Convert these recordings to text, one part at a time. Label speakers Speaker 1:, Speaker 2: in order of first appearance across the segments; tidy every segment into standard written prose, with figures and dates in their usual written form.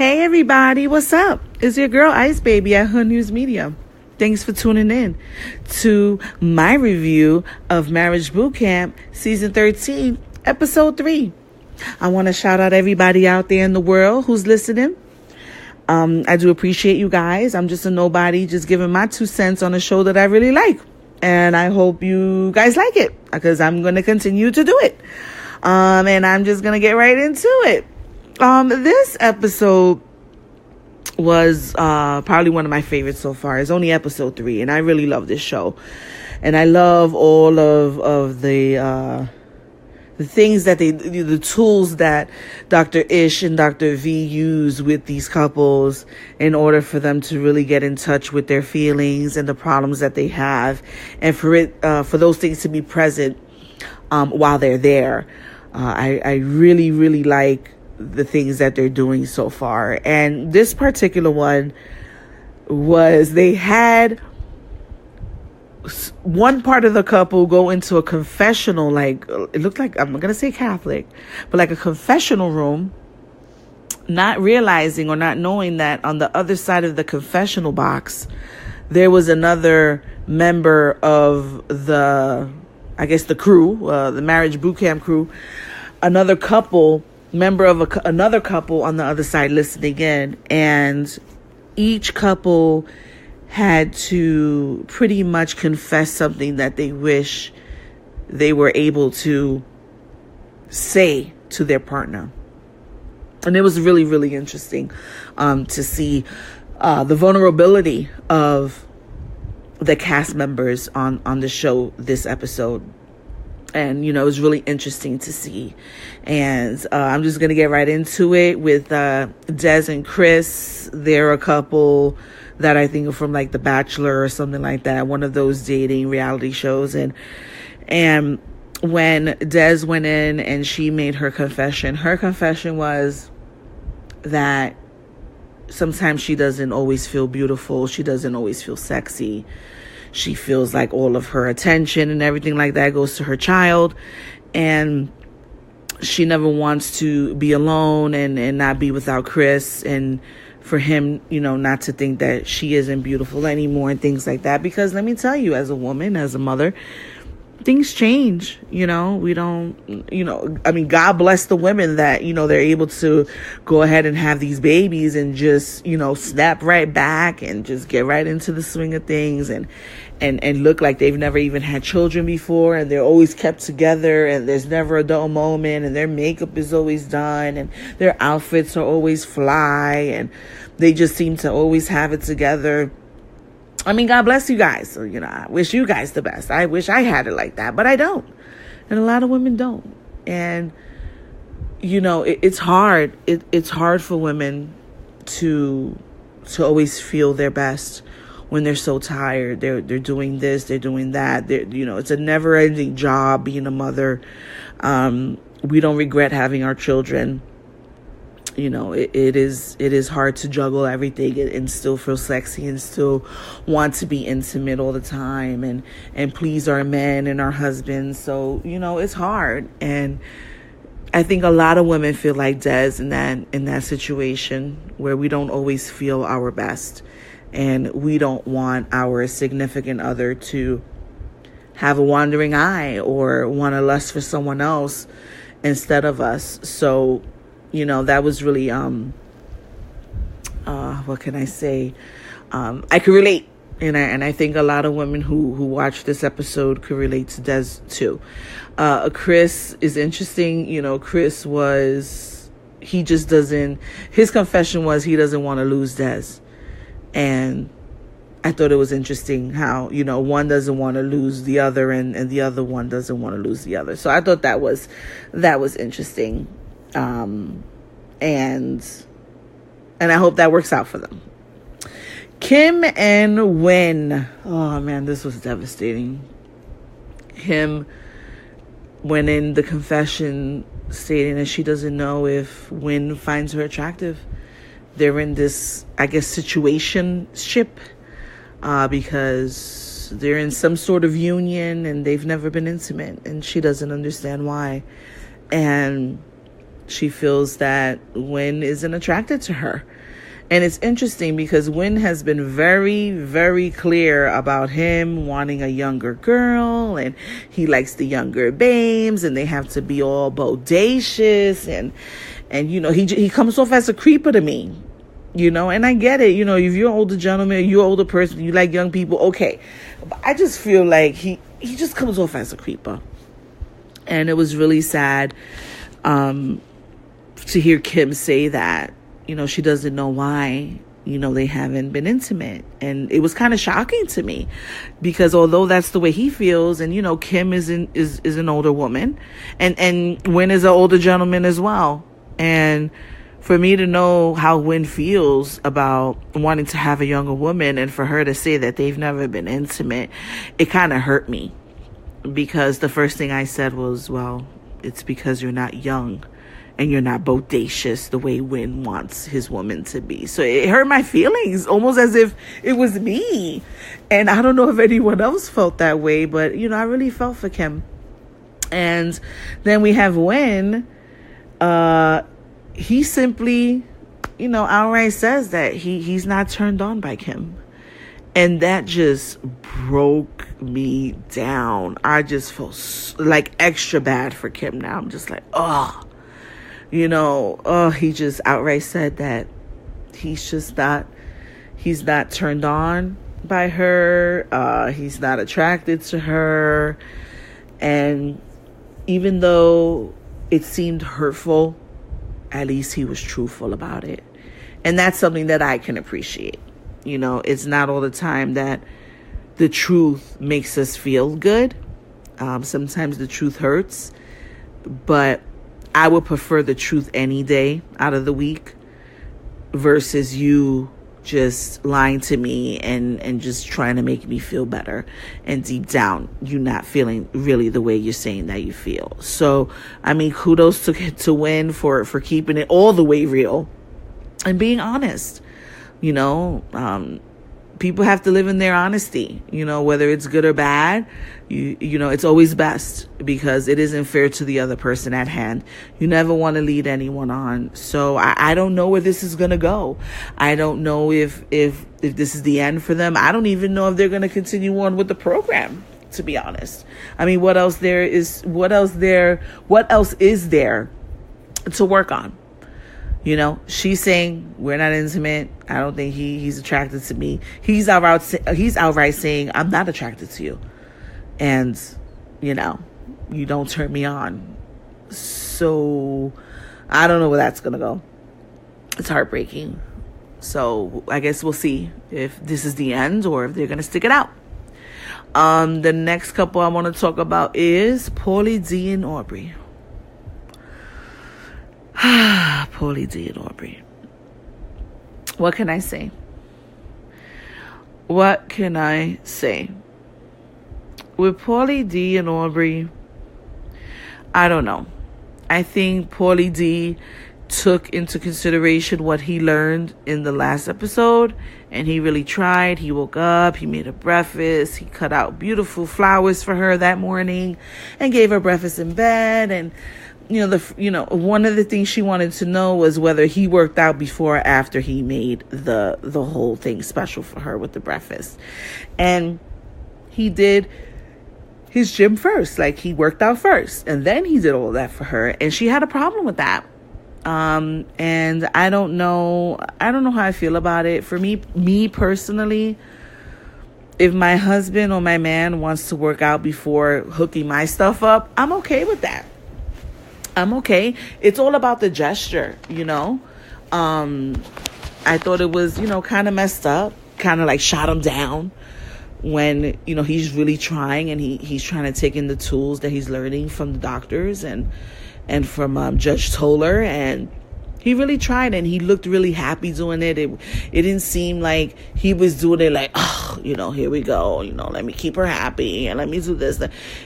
Speaker 1: Hey everybody, what's up? It's your girl Ice Baby at Hood News Media. Thanks for tuning in to my review of Marriage Bootcamp Season 13, Episode 3. I want to shout out everybody out there in the world who's listening. I do appreciate you guys. I'm just a nobody, just giving my 2 cents on a show that I really like. And I hope you guys like it, because I'm going to continue to do it. And I'm just going to get right into it. This episode was probably one of my favorites so far. It's only episode 3, and I really love this show. And I love all of the things that the tools that Dr. Ish and Dr. V use with these couples in order for them to really get in touch with their feelings and the problems that they have, and for those things to be present while they're there. I really, really like the things that they're doing so far. And this particular one was, they had one part of the couple go into a confessional, like, it looked like, I'm going to say Catholic, but like a confessional room, not realizing or not knowing that on the other side of the confessional box, there was another member of the crew, the Marriage Bootcamp crew, another couple, member of another couple on the other side listening in. And each couple had to pretty much confess something that they wish they were able to say to their partner. And it was really, really interesting to see the vulnerability of the cast members on the show this episode. And, it was really interesting to see. And I'm just going to get right into it with Des and Chris. They're a couple that I think are from like The Bachelor or something like that, one of those dating reality shows. And when Des went in and she made her confession was that sometimes she doesn't always feel beautiful. She doesn't always feel sexy. She feels like all of her attention and everything like that goes to her child. And she never wants to be alone and not be without Chris. And for him, not to think that she isn't beautiful anymore and things like that. Because let me tell you, as a woman, as a mother, things change. We don't, God bless the women that, they're able to go ahead and have these babies and just, snap right back and just get right into the swing of things and look like they've never even had children before, and they're always kept together, and there's never a dull moment, and their makeup is always done, and their outfits are always fly, and they just seem to always have it together. God bless you guys. So, I wish you guys the best. I wish I had it like that, but I don't. And a lot of women don't. And, it's hard. It's hard for women to always feel their best when they're so tired. They're doing this, they're doing that. It's a never ending job being a mother. We don't regret having our children. It is hard to juggle everything and still feel sexy and still want to be intimate all the time and please our men and our husbands. So, it's hard. And I think a lot of women feel like Des in that situation where we don't always feel our best, and we don't want our significant other to have a wandering eye or want to lust for someone else instead of us. So, that was really, what can I say? I could relate. And I think a lot of women who watch this episode could relate to Des too. Chris is interesting. Chris his confession was he doesn't want to lose Des. And I thought it was interesting how, one doesn't want to lose the other and the other one doesn't want to lose the other. So I thought that was interesting. And I hope that works out for them. Kim and Win. Oh man, this was devastating. Kim went in the confession stating that she doesn't know if Win finds her attractive. They're in this, situationship, because they're in some sort of union and they've never been intimate, and she doesn't understand why. And She feels that Wynn isn't attracted to her. And it's interesting because Wynn has been very, very clear about him wanting a younger girl, and he likes the younger babes, and they have to be all bodacious, and you know, he comes off as a creeper to me, you know, and I get it, you know, if you're an older gentleman, you're an older person, you like young people, okay, but I just feel like he just comes off as a creeper. And it was really sad to hear Kim say that, you know, she doesn't know why, you know, they haven't been intimate. And it was kind of shocking to me because although that's the way he feels, and, you know, Kim is an older woman, and Wynn is an older gentleman as well. And for me to know how Wynn feels about wanting to have a younger woman, and for her to say that they've never been intimate, it kind of hurt me, because the first thing I said was, well, it's because you're not young and you're not bodacious the way Wynn wants his woman to be. So it hurt my feelings, almost as if it was me. And I don't know if anyone else felt that way, but, you know, I really felt for Kim. And then we have Wynn. He simply, you know, outright says that he's not turned on by Kim. And that just broke me down. I just felt like extra bad for Kim now. I'm just like, oh. You know, he just outright said that he's not turned on by her. He's not attracted to her. And even though it seemed hurtful, at least he was truthful about it. And that's something that I can appreciate. You know, it's not all the time that the truth makes us feel good. Sometimes the truth hurts, but I would prefer the truth any day out of the week versus you just lying to me and just trying to make me feel better. And deep down, you not feeling really the way you're saying that you feel. So, I mean, kudos to Wynn for keeping it all the way real and being honest. You know, people have to live in their honesty, you know, whether it's good or bad. You know, it's always best because it isn't fair to the other person at hand. You never want to lead anyone on. So I don't know where this is going to go. I don't know if this is the end for them. I don't even know if they're going to continue on with the program, to be honest. I mean, what else is there to work on? You know, she's saying we're not intimate. I don't think he's attracted to me. He's outright saying I'm not attracted to you. And, you know, you don't turn me on. So I don't know where that's going to go. It's heartbreaking. So I guess we'll see if this is the end or if they're going to stick it out. The next couple I want to talk about is Pauly D and Aubrey. Pauly D and Aubrey. What can I say? What can I say? With Pauly D and Aubrey, I don't know. I think Pauly D took into consideration what he learned in the last episode, and he really tried. He woke up, he made her breakfast, he cut out beautiful flowers for her that morning and gave her breakfast in bed. And one of the things she wanted to know was whether he worked out before or after he made the whole thing special for her with the breakfast. And he did his gym first. Like, he worked out first and then he did all that for her, and she had a problem with that. And I don't know how I feel about it. For me personally, if my husband or my man wants to work out before hooking my stuff up, I'm okay with that. I'm okay. It's all about the gesture, you know. I thought it was, kind of messed up, kind of like shot him down when, he's really trying, and he's trying to take in the tools that he's learning from the doctors and from Judge Toller, and he really tried, and he looked really happy doing it. It didn't seem like he was doing it like, oh, here we go, let me keep her happy and let me do this.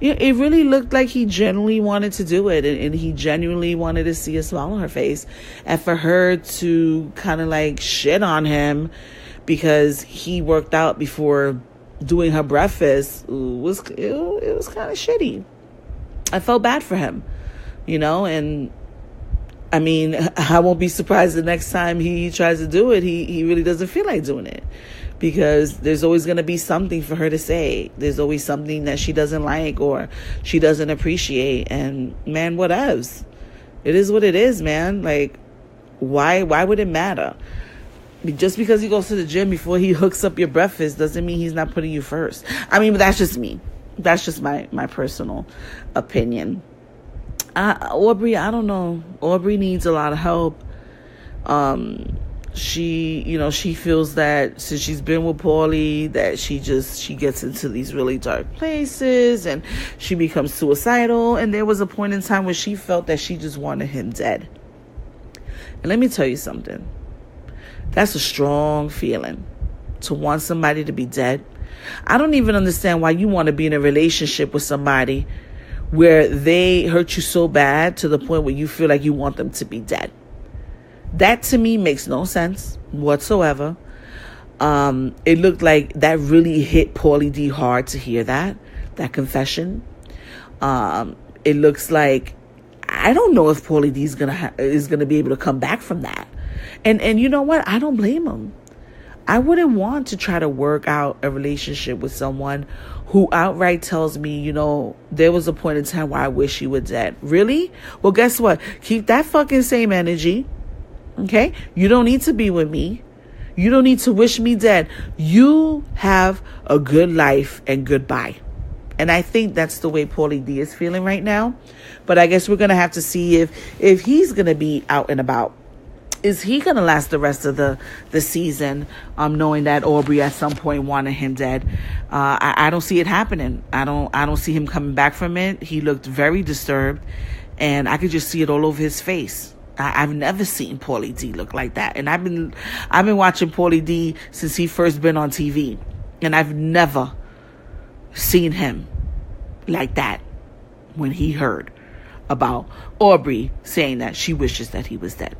Speaker 1: It really looked like he genuinely wanted to do it, and he genuinely wanted to see a smile on her face. And for her to kind of like shit on him because he worked out before doing her breakfast it was kind of shitty. I felt bad for him, and I mean, I won't be surprised the next time he tries to do it, he really doesn't feel like doing it. Because there's always going to be something for her to say. There's always something that she doesn't like or she doesn't appreciate. And man, what else? It is what it is, man. Like, why would it matter? Just because he goes to the gym before he hooks up your breakfast doesn't mean he's not putting you first. I mean, but that's just me. That's just my personal opinion. Aubrey, I don't know. Aubrey needs a lot of help. She feels that since she's been with Pauly, that she gets into these really dark places and she becomes suicidal. And there was a point in time where she felt that she just wanted him dead. And let me tell you something. That's a strong feeling, to want somebody to be dead. I don't even understand why you want to be in a relationship with somebody where they hurt you so bad to the point where you feel like you want them to be dead. That to me makes no sense whatsoever. It looked like that really hit Pauly D hard to hear that confession. It looks like, I don't know if Pauly D is gonna be able to come back from that. And you know what? I don't blame him. I wouldn't want to try to work out a relationship with someone who outright tells me, there was a point in time where I wish you were dead. Really? Well, guess what? Keep that fucking same energy. Okay? You don't need to be with me. You don't need to wish me dead. You have a good life and goodbye. And I think that's the way Pauly D is feeling right now. But I guess we're going to have to see if he's going to be out and about. Is he going to last the rest of the season, knowing that Aubrey at some point wanted him dead? I don't see it happening. I don't see him coming back from it. He looked very disturbed, and I could just see it all over his face. I've never seen Pauly D look like that. And I've been watching Pauly D since he first been on TV. And I've never seen him like that when he heard about Aubrey saying that she wishes that he was dead.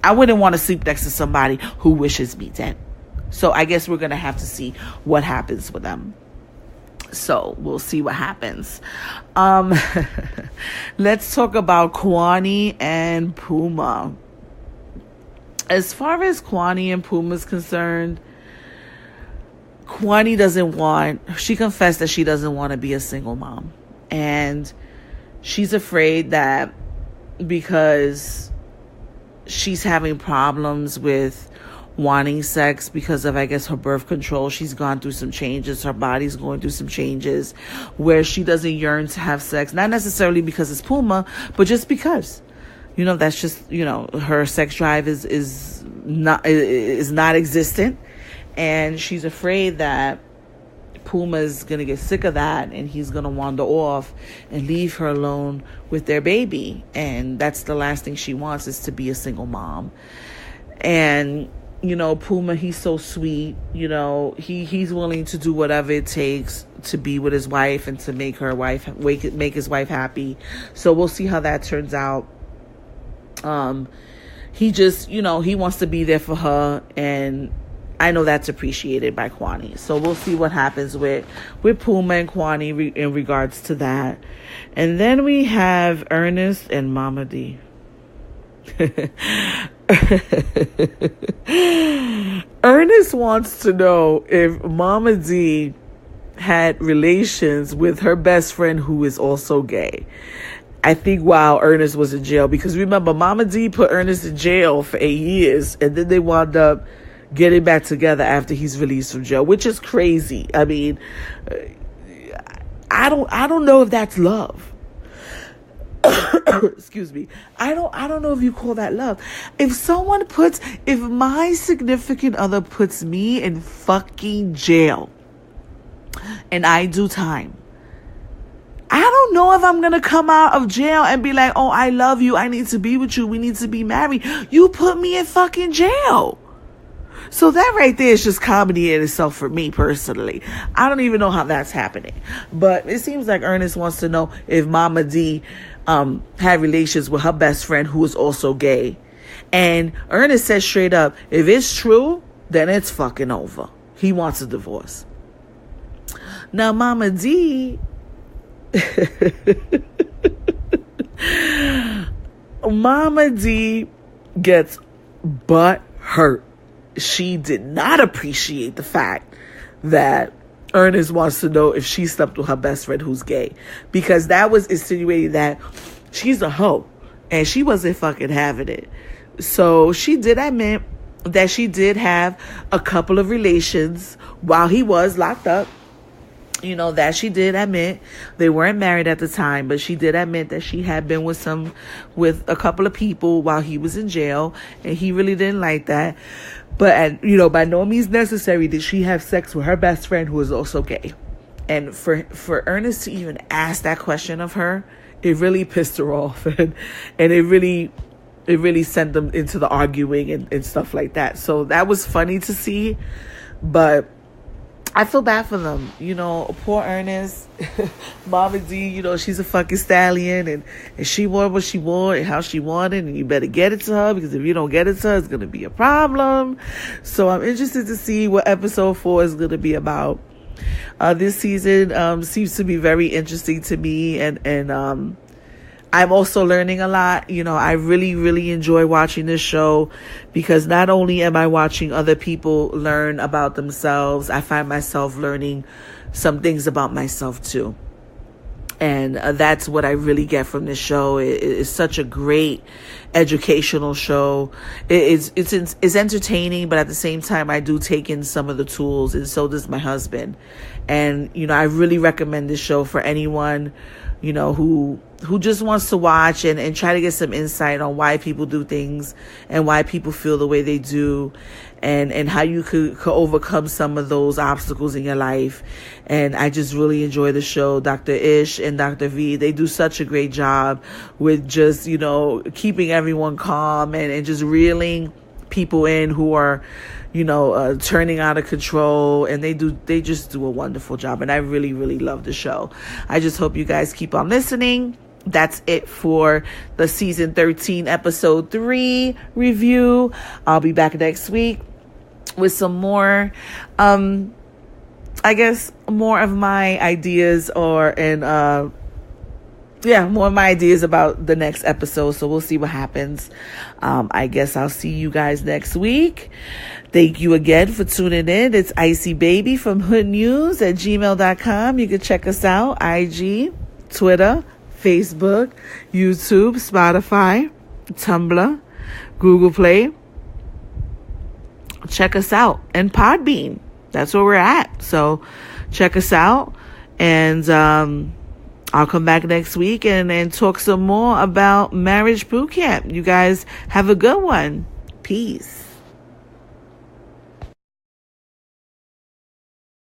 Speaker 1: I wouldn't want to sleep next to somebody who wishes me dead. So I guess we're going to have to see what happens with them. So we'll see what happens. Let's talk about Kwani and Puma. As far as Kwani and Puma is concerned, Kwani she confessed that she doesn't want to be a single mom. And she's afraid that because she's having problems with wanting sex because of, I guess, her birth control. She's gone through some changes. Her body's going through some changes where she doesn't yearn to have sex. Not necessarily because it's Puma, but just because, that's just, her sex drive is not existent. And she's afraid that Puma's going to get sick of that and he's going to wander off and leave her alone with their baby. And that's the last thing she wants, is to be a single mom. And Puma, he's so sweet. He's willing to do whatever it takes to be with his wife and to make his wife happy. So we'll see how that turns out. He just, he wants to be there for her, and I know that's appreciated by Kwani. So we'll see what happens with Puma and Kwani in regards to that. And then we have Ernest and Mama D. Ernest wants to know if Mama D had relations with her best friend who is also gay. I think while Ernest was in jail, because remember, Mama D put Ernest in jail for 8 years, and then they wound up getting back together after he's released from jail, which is crazy. I mean, I don't know if that's love. Excuse me. I don't know if you call that love. If my significant other puts me in fucking jail and I do time, I don't know if I'm going to come out of jail and be like, oh, I love you. I need to be with you. We need to be married. You put me in fucking jail. So that right there is just comedy in itself for me personally. I don't even know how that's happening. But it seems like Ernest wants to know if Mama D had relations with her best friend who is also gay. And Ernest says straight up, if it's true, then it's fucking over. He wants a divorce. Now, Mama D... Mama D gets butt hurt. She did not appreciate the fact that Ernest wants to know if she slept with her best friend who's gay, because that was insinuating that she's a hoe and she wasn't fucking having it. So she did admit that she did have a couple of relations while he was locked up. You know, that she did admit. They weren't married at the time, but she did admit that she had been with a couple of people while he was in jail, and he really didn't like that. But, by no means necessary did she have sex with her best friend who was also gay. And for Ernest to even ask that question of her, it really pissed her off. And it really sent them into the arguing and stuff like that. So that was funny to see. But I feel bad for them. Poor Ernest. Mama D, she's a fucking stallion. And she wanted what she wanted and how she wanted. And you better get it to her, because if you don't get it to her, it's going to be a problem. So I'm interested to see what episode 4 is going to be about. This season seems to be very interesting to me. And I'm also learning a lot. I really, really enjoy watching this show, because not only am I watching other people learn about themselves, I find myself learning some things about myself too. And that's what I really get from this show. It's such a great educational show. It's entertaining, but at the same time, I do take in some of the tools, and so does my husband. And, I really recommend this show for anyone, who just wants to watch and try to get some insight on why people do things and why people feel the way they do, and how you could overcome some of those obstacles in your life. And I just really enjoy the show. Dr. Ish and Dr. V, they do such a great job with just, keeping everyone calm and just reeling people in who are, turning out of control. And they just do a wonderful job. And I really, really love the show. I just hope you guys keep on listening. That's it for the season 13, episode 3 review. I'll be back next week with some more, more of my ideas more of my ideas about the next episode. So we'll see what happens. I guess I'll see you guys next week. Thank you again for tuning in. It's Icy Baby from hoodnews@gmail.com. You can check us out, IG, Twitter, Facebook, YouTube, Spotify, Tumblr, Google Play. Check us out. And Podbean. That's where we're at. So check us out. And I'll come back next week and talk some more about marriage boot camp. You guys have a good one. Peace.